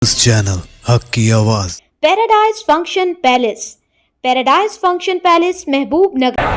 Channel हक की आवाज। Paradise function palace, paradise function palace महबूब नगर।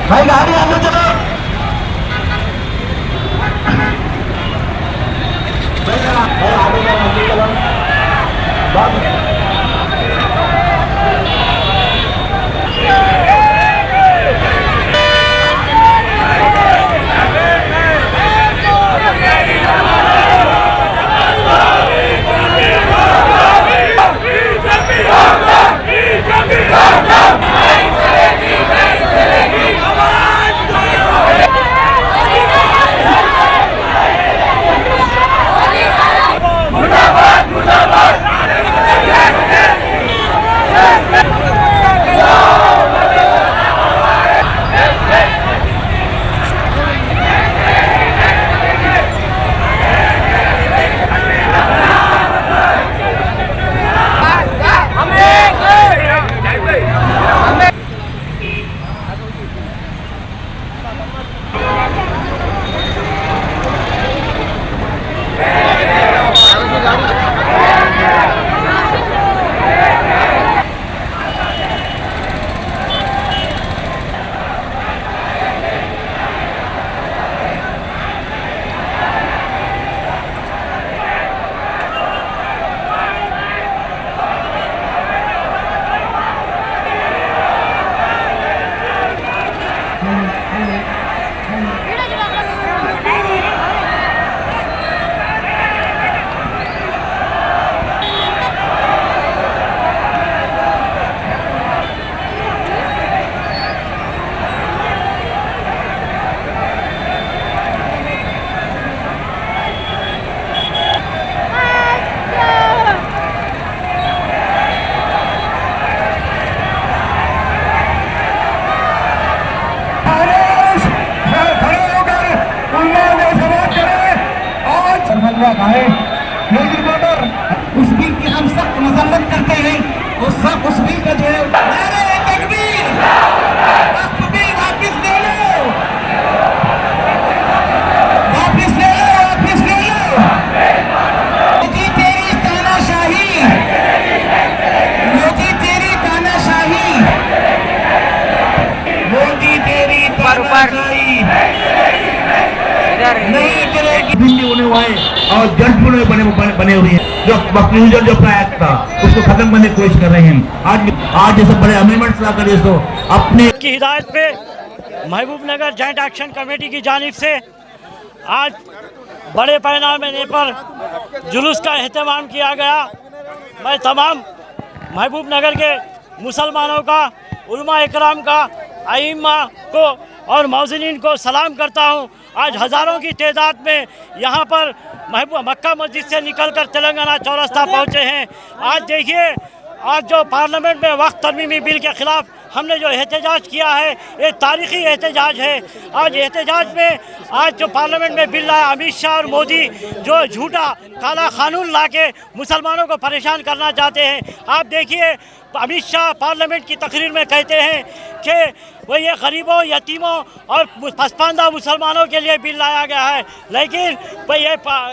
भाई गाड़ी अंदर चलो। भाई आगे चलो। उस बिल की हम सख्त मजम्मत करते हैं। उस बिल का जो है नारे तकबीर, बिल वापिस ले लो, वापिस ले लो, वापिस ले लो। मोदी तेरी तानाशाही, मोदी तेरी तानाशाही, मोदी तेरी तानाशाही नहीं करेगी। भिंडी होने हुआ है और जल्द बने हुए हैं। जो कंक्लूजन जो अपना एक्ट था उसको खत्म करने की कोशिश कर रहे हैं। आज जैसे बड़े अमेंडमेंट्स लाकर इसको अपने की हिदायत पे महबूब नगर जॉइंट एक्शन कमेटी की जानिब से आज बड़े पैमाने पर जुलूस का एहतमाम किया गया। मैं तमाम महबूब नगर के मुसलमानों का, उलमा इकराम का, आइम्मा को और मौज़िनीन को सलाम करता हूँ। आज हज़ारों की तादाद में यहाँ पर मक्का मस्जिद से निकलकर तेलंगाना चौरस्ता पहुँचे हैं। आज देखिए, आज जो पार्लियामेंट में वक्त तरमीमी बिल के ख़िलाफ़ हमने जो एहतजाज किया है, ये तारीख़ी एहतजाज है। आज एहतजाज में आज जो पार्लियामेंट में बिल लाया अमित शाह और मोदी, जो झूठा काला कानून ला के मुसलमानों को परेशान करना चाहते हैं। आप देखिए, अमित शाह पार्लियामेंट की तकरीर में कहते हैं कि वो ये गरीबों, यतीमों और पसमानदा मुसलमानों के लिए बिल लाया गया है, लेकिन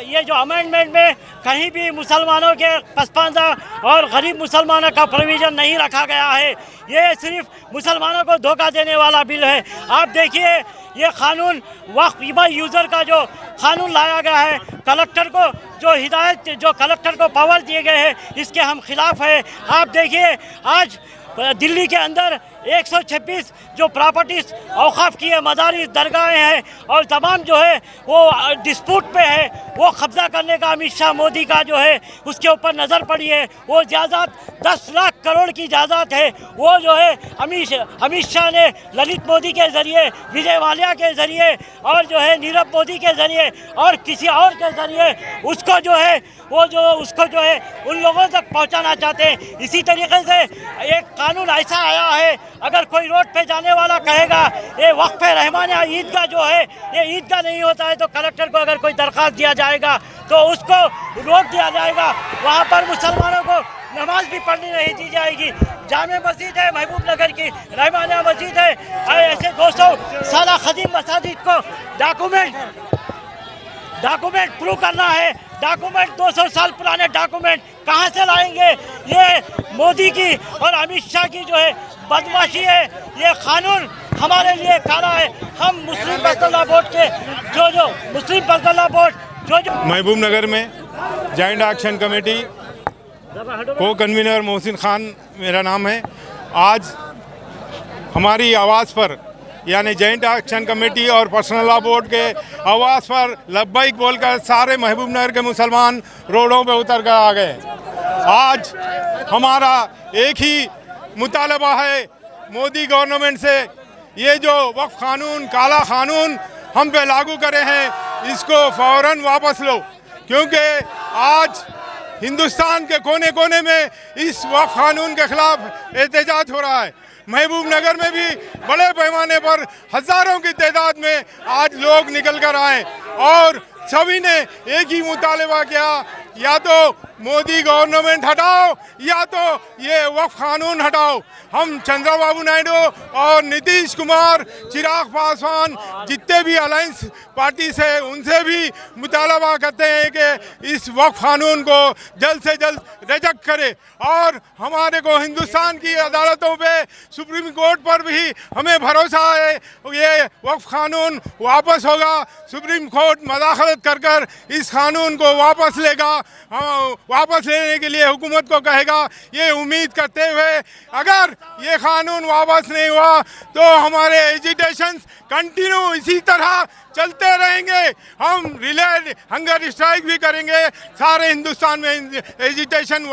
ये जो अमेंडमेंट में कहीं भी मुसलमानों के पसमानदा और गरीब मुसलमानों का प्रोविज़न नहीं रखा गया है। ये सिर्फ मुसलमानों को धोखा देने वाला बिल है। आप देखिए, ये कानून वक्फ यूज़र का जो कानून लाया गया है, कलेक्टर को जो कलेक्टर को पावर दिए गए हैं, इसके हम खिलाफ है। आप देखिए, आज दिल्ली के अंदर 126 जो प्रॉपर्टीज औकाफ की है, मदारिस, दरगाहें हैं और तमाम जो है वो डिस्प्यूट पे है, वो कब्जा करने का अमित शाह मोदी का जो है उसके ऊपर नज़र पड़ी है। वो जायदाद 10 लाख करोड़ की जायदाद है, वो जो है अमित शाह ने ललित मोदी के ज़रिए, विजय माल्या के ज़रिए और जो है नीरव मोदी के ज़रिए और किसी और के ज़रिए उसको जो है उन लोगों तक पहुंचाना चाहते हैं। इसी तरीके से एक कानून ऐसा आया है, अगर कोई रोड पे जाने वाला कहेगा ये वक्फ रहमानिया ईदगाह जो है ये ईदगाह नहीं होता है, तो कलेक्टर को अगर कोई दरख्वास्त दिया जाएगा तो उसको रोक दिया जाएगा। वहाँ पर मुसलमानों को नमाज भी पढ़नी नहीं दी जाएगी। जामे मस्जिद है महबूब नगर की, रहमानिया मस्जिद है, ऐसे 200 साल कदीम मसाजिद को डॉक्यूमेंट प्रूव करना है। डॉक्यूमेंट 200 साल पुराने डॉक्यूमेंट कहाँ से लाएंगे? ये मोदी की और अमित शाह की जो है बदमाशी है। ये कानून हमारे लिए काला है। हम मुस्लिम पर्सनल बोर्ड के मुस्लिम पर्सनल बोर्ड महबूब नगर में जॉइंट एक्शन कमेटी को कन्वीनर मोहसिन खान मेरा नाम है। आज हमारी आवाज़ पर यानी जॉइंट एक्शन कमेटी और पर्सनल लॉ बोर्ड के आवाज़ पर लब्बैक बोलकर सारे महबूब नगर के मुसलमान रोडों पे उतर कर आ गए। आज हमारा एक ही मुतालबा है मोदी गवर्नमेंट से, ये जो वक्फ कानून, काला कानून हम पे लागू करे हैं, इसको फ़ौरन वापस लो, क्योंकि आज हिंदुस्तान के कोने कोने में इस वक्फ कानून के खिलाफ एहतजाज हो रहा है। महबूब नगर में भी बड़े पैमाने पर हज़ारों की तादाद में आज लोग निकल कर आए और सभी ने एक ही मुतालबा किया, या तो मोदी गवर्नमेंट हटाओ या तो ये वक्फ कानून हटाओ। हम चंद्रबाबू नायडू और नीतीश कुमार, चिराग पासवान, जितने भी अलायंस पार्टी से उनसे भी मुतालबा करते हैं कि इस वक्फ कानून को जल्द से जल्द रिजेक्ट करे और हमारे को हिंदुस्तान की अदालतों पे, सुप्रीम कोर्ट पर भी हमें भरोसा है ये वक्फ कानून वापस होगा। सुप्रीम कोर्ट मदाखलत कर इस कानून को वापस लेगा, वापस लेने के लिए हुकूमत को कहेगा। ये उम्मीद करते हुए अगर ये कानून वापस नहीं हुआ तो हमारे एजिटेशंस कंटिन्यू इसी तरह चलते रहेंगे। हम रिले हंगर स्ट्राइक भी करेंगे। सारे हिंदुस्तान में एजिटेशन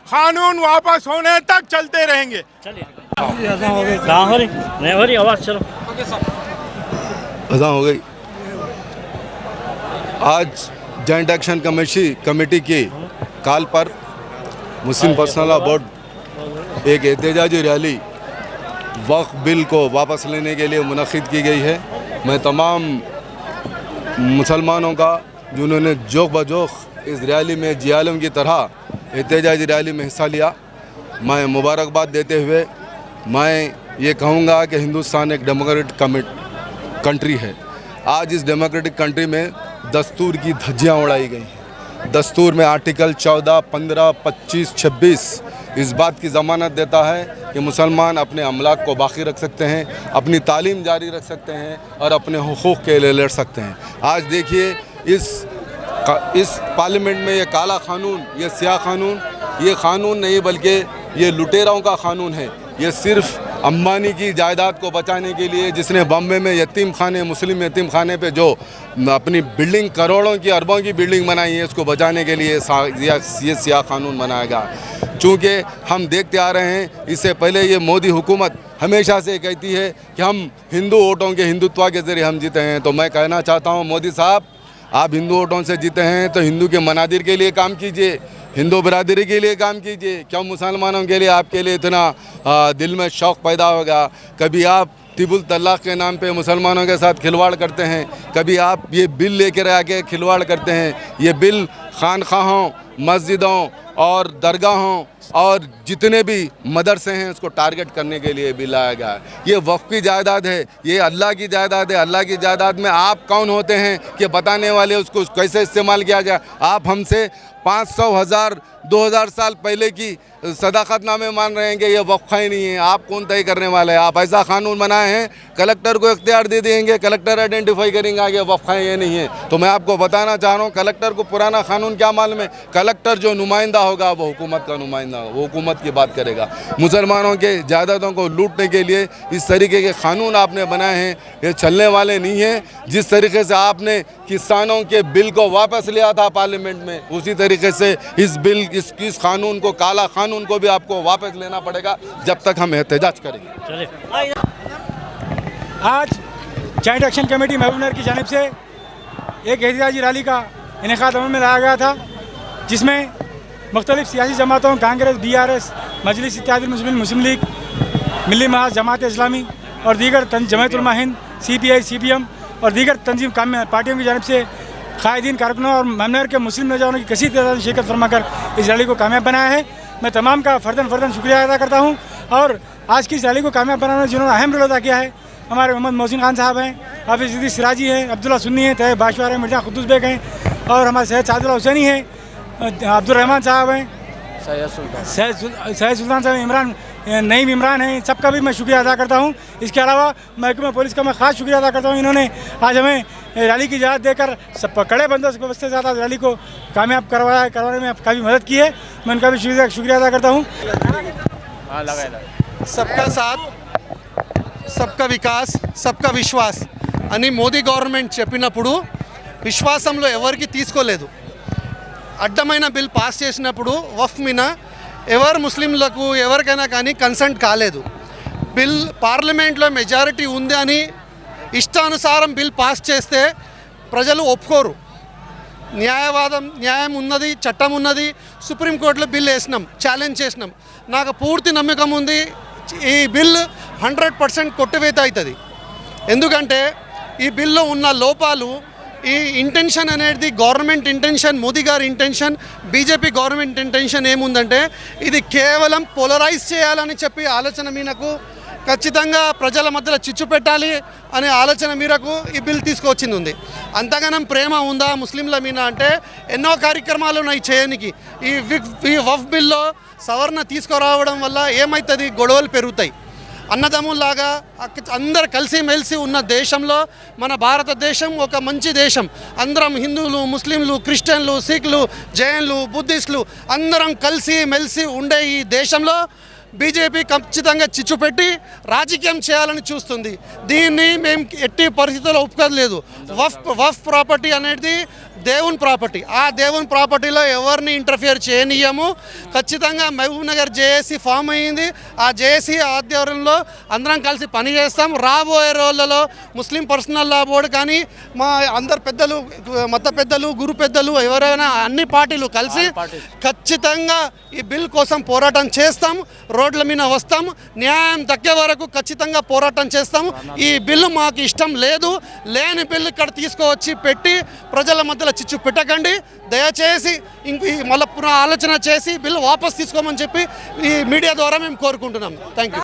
कानून वापस होने तक चलते रहेंगे। आवाज़ चलो, अज़ान हो गई। आज जॉइंट एक्शन कमेटी की कॉल पर मुस्लिम पर्सनल लॉ बोर्ड एक एहतजाजी रैली वक्फ बिल को वापस लेने के लिए मुनक़िद की गई है। मैं तमाम मुसलमानों का जिन्होंने जोक बजोक इस रैली में जियालम की तरह एहतजाजी रैली में हिस्सा लिया, मैं मुबारकबाद देते हुए मैं ये कहूँगा कि हिंदुस्तान एक डेमोक्रेटिक कंट्री है। आज इस डेमोक्रेटिक कंट्री में दस्तूर की धज्जियाँ उड़ाई गई हैं। दस्तूर में आर्टिकल 14, 15, 25, 26 इस बात की ज़मानत देता है कि मुसलमान अपने अमलाक को बाकी रख सकते हैं, अपनी तालीम जारी रख सकते हैं और अपने हुकूक़ के लिए लड़ सकते हैं। आज देखिए इस पार्लियामेंट में ये काला कानून, ये स्याह कानून, ये कानून नहीं बल्कि ये लुटेराओं का कानून है। ये सिर्फ अंबानी की जायदाद को बचाने के लिए, जिसने बम्बे में यतीम खाने, मुस्लिम यतीम खाने पे जो अपनी बिल्डिंग करोड़ों की अरबों की बिल्डिंग बनाई है, उसको बचाने के लिए ये स्याह कानून बनाया गया। चूँकि हम देखते आ रहे हैं, इससे पहले ये मोदी हुकूमत हमेशा से कहती है कि हम हिंदू वोटों के हिंदुत्व के ज़रिए हम जीते हैं। तो मैं कहना चाहता हूँ मोदी साहब, आप हिंदू वोटों से जीते हैं तो हिंदू के मनादिर के लिए काम कीजिए, हिंदू बरादरी के लिए काम कीजिए। क्यों मुसलमानों के लिए आपके लिए इतना दिल में शौक़ पैदा होगा? कभी आप तिबुल तलाक़ के नाम पे मुसलमानों के साथ खिलवाड़ करते हैं, कभी आप ये बिल लेकर आके खिलवाड़ करते हैं। ये बिल खानखाहों, मस्जिदों और दरगाहों और जितने भी मदरसे हैं उसको टारगेट करने के लिए बिल लाया गया है। ये वक्फ की जायदाद है, ये अल्लाह की जायदाद है। अल्लाह की जायदाद में आप कौन होते हैं कि बताने वाले उसको कैसे इस्तेमाल किया जाए? आप हमसे 500, 1000, 2000 साल पहले की सदाकतनामे मान रहे हैं कि ये वक्फ ही नहीं है। आप कौन तय करने वाले हैं? आप ऐसा कानून बनाए हैं, कलेक्टर को इख्तियार दे देंगे, कलेक्टर आइडेंटिफाई करेंगे आगे वक्फ है ये नहीं है। तो मैं आपको बताना चाह रहा हूँ, कलेक्टर को पुराना कानून क्या मालूम है? कलेक्टर जो नुमाइंदा होगा वो हुकूमत का नुमाइंदा होगा, वो हुकूमत की बात करेगा। मुसलमानों के जायदादों को लूटने के लिए इस तरीके के कानून आपने बनाए हैं, ये चलने वाले नहीं हैं। जिस तरीके से आपने किसानों के बिल को वापस लिया था पार्लियामेंट में, उसी तरीके से इस कानून को, काला कानून को भी आपको वापस लेना पड़ेगा जब तक हम एहतजाज करेंगे। चलिए। आज जॉइंट एक्शन कमेटी महबूबनगर की जानिब से एक एहतजाजी रैली का इनेकाद अमल में लाया गया था, जिसमें मुख्तलिफ सियासी जमातों कांग्रेस, BRS, मजलिस इत्तेहादुल मुस्लिमीन, मुस्लिम लीग, मिली महाज, जमात इस्लामी और दीगर जमात उलमा हिंद, CPI, CPM और दीगर तंजीम पार्टियों की जानिब से कायदीन, कारकुनों और महबूबनगर के मुस्लिम नौजवानों की कसीर तादाद में शिरकत फरमाकर इस रैली को कामयाब बनाया है। मैं तमाम का फ़र्दन शुक्रिया अदा करता हूँ। और आज की इस रैली को कामयाब बनाने में जिन्होंने अहम रोल अदा किया है, हमारे मोहम्मद मोहसिन खान साहब हैं, हाफिज़ इद्रीस सिराजी हैं, अब्दुल्ला सुन्नी हैं, तैयब बाशवार हैं, मिर्ज़ा कुद्दूस बेग हैं और हमारे सैयद सादुल्लाह हुसैनी हैं, अब्दुलरहमान साहब हैं, सैयद सुल्तान साहब, इमरान नईम इमरान हैं। सबका भी मैं शुक्रिया अदा करता हूँ। इसके अलावा महकमा पुलिस का मैं ख़ास शुक्रिया अदा करता हूँ। इन्होंने आज हमें रैली की इजाज़त देकर सब कड़े बंदोबस्त के साथ रैली को कामयाब करवाने में काफ़ी मदद की है। मैं उनका भी शुक्रिया अदा करता हूँ। सबका साथ, सबका వికాస్, सबका విశ్వాస్ అని మోదీ గవర్నమెంట్ చెప్పినప్పుడు విశ్వాసంలో ఎవరికి తీసుకోలేదు. అడ్డమైన బిల్ పాస్ చేసినప్పుడు వఫ్ మీద ఎవరు ముస్లింలకు ఎవరికైనా కానీ కన్సెంట్ కాలేదు. బిల్ పార్లమెంట్లో మెజారిటీ ఉంది అని ఇష్టానుసారం బిల్ పాస్ చేస్తే ప్రజలు ఒప్పుకోరు. న్యాయం ఉన్నది, చట్టం ఉన్నది. సుప్రీంకోర్టులో బిల్ వేసినాం, ఛాలెంజ్ చేసినాం. నాకు పూర్తి నమ్మకం ఉంది ఈ బిల్ 100% కొట్టివేత అవుతుంది. ఎందుకంటే ఈ బిల్లో ఉన్న లోపాలు, ఈ ఇంటెన్షన్ అనేది గవర్నమెంట్ ఇంటెన్షన్, మోదీ గారి ఇంటెన్షన్, బీజేపీ గవర్నమెంట్ ఇంటెన్షన్ ఏముందంటే ఇది కేవలం పోలరైజ్ చేయాలని చెప్పి ఆలోచన మీదకు, ఖచ్చితంగా ప్రజల మధ్యలో చిచ్చు పెట్టాలి అనే ఆలోచన మీరకు ఈ బిల్ తీసుకొచ్చింది ఉంది. అంతగానం ప్రేమ ఉందా ముస్లింల మీద అంటే ఎన్నో కార్యక్రమాలు ఉన్నాయి చేయనికి. ఈ వఫ్ బిల్లో సవరణ తీసుకురావడం వల్ల ఏమవుతుంది, గొడవలు పెరుగుతాయి. అన్నదమ్ముల్లాగా అందరు కలిసిమెలిసి ఉన్న దేశంలో మన భారతదేశం ఒక మంచి దేశం. అందరం హిందువులు, ముస్లింలు, క్రిస్టియన్లు, సిఖ్లు, జైన్లు, బుద్ధిస్టులు అందరం కలిసి మెలిసి ఉండే ఈ దేశంలో బీజేపీ ఖచ్చితంగా చిచ్చు పెట్టి రాజకీయం చేయాలని చూస్తుంది. దీన్ని మేము ఎట్టి పరిస్థితుల్లో ఒప్పుకోలేదు. వఫ్ ప్రాపర్టీ అనేది దేవుని ప్రాపర్టీ. ఆ దేవుని ప్రాపర్టీలో ఎవరిని ఇంటర్ఫియర్ చేయనీయము. ఖచ్చితంగా మహబూబ్నగర్ జేఏసీ ఫామ్ అయ్యింది. ఆ జేఏసీ ఆధ్వర్యంలో అందరం కలిసి పనిచేస్తాం. రాబోయే రోజులలో ముస్లిం పర్సనల్ లా బోర్డు కానీ మా అందరు పెద్దలు, మత పెద్దలు, గురు పెద్దలు, ఎవరైనా అన్ని పార్టీలు కలిసి ఖచ్చితంగా ఈ బిల్ కోసం పోరాటం చేస్తాం. రోడ్ల మీద వస్తాం. న్యాయం దక్కే వరకు ఖచ్చితంగా పోరాటం చేస్తాం. ఈ బిల్లు మాకు ఇష్టం లేదు. లేని బిల్లు ఇక్కడ తీసుకువచ్చి పెట్టి ప్రజల మధ్యలో చిచ్చు పెట్టకండి. దయచేసి మళ్ళీ పునః ఆలోచన చేసి బిల్లు వాపస్ తీసుకోమని చెప్పి ఈ మీడియా ద్వారా మేము కోరుకుంటున్నాం. Thank you.